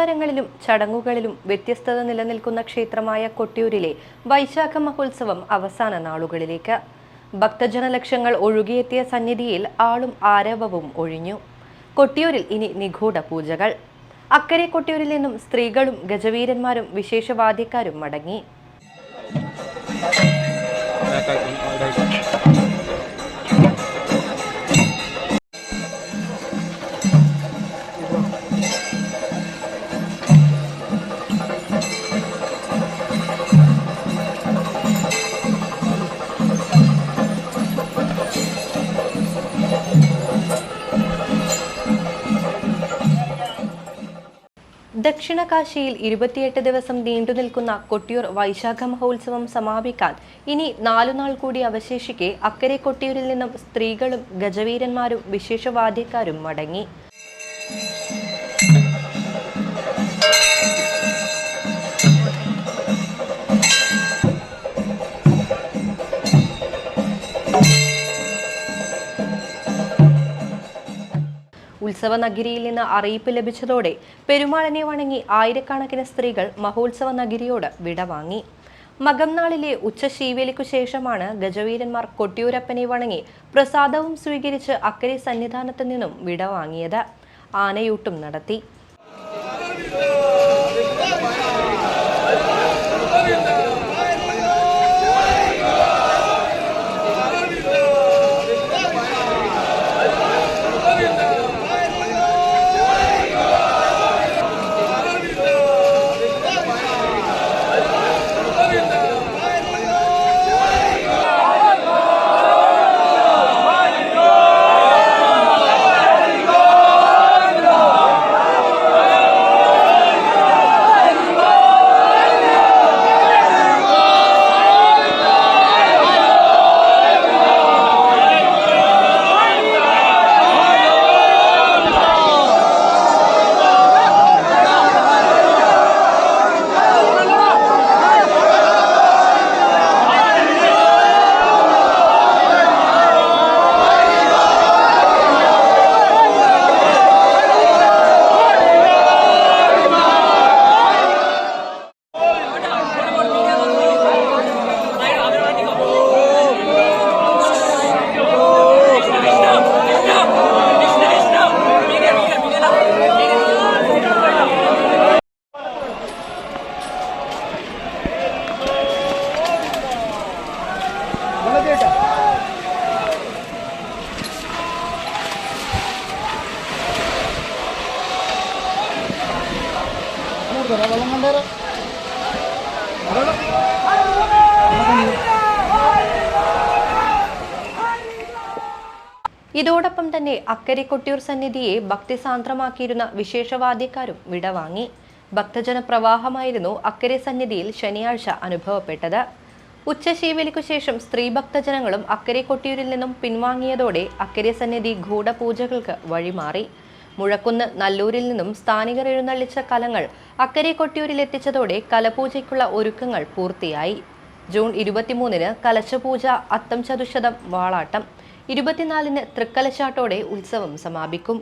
ആചാരങ്ങളിലും ചടങ്ങുകളിലും വ്യത്യസ്തത നിലനിൽക്കുന്ന ക്ഷേത്രമായ കൊട്ടിയൂരിലെ വൈശാഖ മഹോത്സവം അവസാന നാളുകളിലേക്ക്. ഭക്തജനലക്ഷങ്ങൾ ഒഴുകിയെത്തിയ സന്നിധിയിൽ ആളും ആരവവും ഒഴിഞ്ഞു. കൊട്ടിയൂരിൽ ഇനി നിഗൂഢ പൂജകൾ. അക്കരെ കൊട്ടിയൂരിൽ നിന്നും സ്ത്രീകളും ഗജവീരന്മാരും വിശേഷവാദ്യക്കാരും മടങ്ങി. ദക്ഷിണ കാശിയിൽ 28 ദിവസം നീണ്ടുനിൽക്കുന്ന കൊട്ടിയൂർ വൈശാഖ മഹോത്സവം സമാപിക്കാൻ ഇനി 4 നാൾ കൂടി അവശേഷിക്കെ അക്കരെ കൊട്ടിയൂരിൽ നിന്നും സ്ത്രീകളും ഗജവീരന്മാരും വിശേഷവാദ്യക്കാരും മടങ്ങി. ഉത്സവ നഗരിയിൽ നിന്ന് അറിയിപ്പ് ലഭിച്ചതോടെ പെരുമാളിനെ വണങ്ങി ആയിരക്കണക്കിന് സ്ത്രീകൾ മഹോത്സവ നഗരിയോട് വിടവാങ്ങി. മകം നാളിലെ ഉച്ച ശീവേലിക്കു ശേഷമാണ് ഗജവീരന്മാർ കൊട്ടിയൂരപ്പനെ വണങ്ങി പ്രസാദവും സ്വീകരിച്ച് അക്കരെ സന്നിധാനത്തു നിന്നും വിടവാങ്ങിയത്. ആനയൂട്ടും നടത്തി. ഇതോടൊപ്പം തന്നെ അക്കരെ കൊട്ടിയൂർ സന്നിധിയെ ഭക്തിസാന്ദ്രമാക്കിയിരുന്ന വിശേഷവാദ്യക്കാരും വിടവാങ്ങി. ഭക്തജന പ്രവാഹമായിരുന്നു അക്കരെ സന്നിധിയിൽ ശനിയാഴ്ച അനുഭവപ്പെട്ടത്. ഉച്ചശീവേലിക്കു ശേഷം സ്ത്രീ ഭക്തജനങ്ങളും അക്കരെ കൊട്ടിയൂരിൽ നിന്നും പിൻവാങ്ങിയതോടെ അക്കരെ സന്നിധി ഗൂഢപൂജകൾക്ക് വഴിമാറി. മുഴക്കുന്ന് നല്ലൂരിൽ നിന്നും സ്ഥാനികർ എഴുന്നള്ളിച്ച കലങ്ങൾ അക്കരെ കൊട്ടിയൂരിൽ എത്തിച്ചതോടെ കലപൂജയ്ക്കുള്ള ഒരുക്കങ്ങൾ പൂർത്തിയായി. ജൂൺ 23-ന് കലശപൂജ, അത്തം ചതുശതം, വാളാട്ടം. 24-ന് തൃക്കലശാട്ടോടെ ഉത്സവം സമാപിക്കും.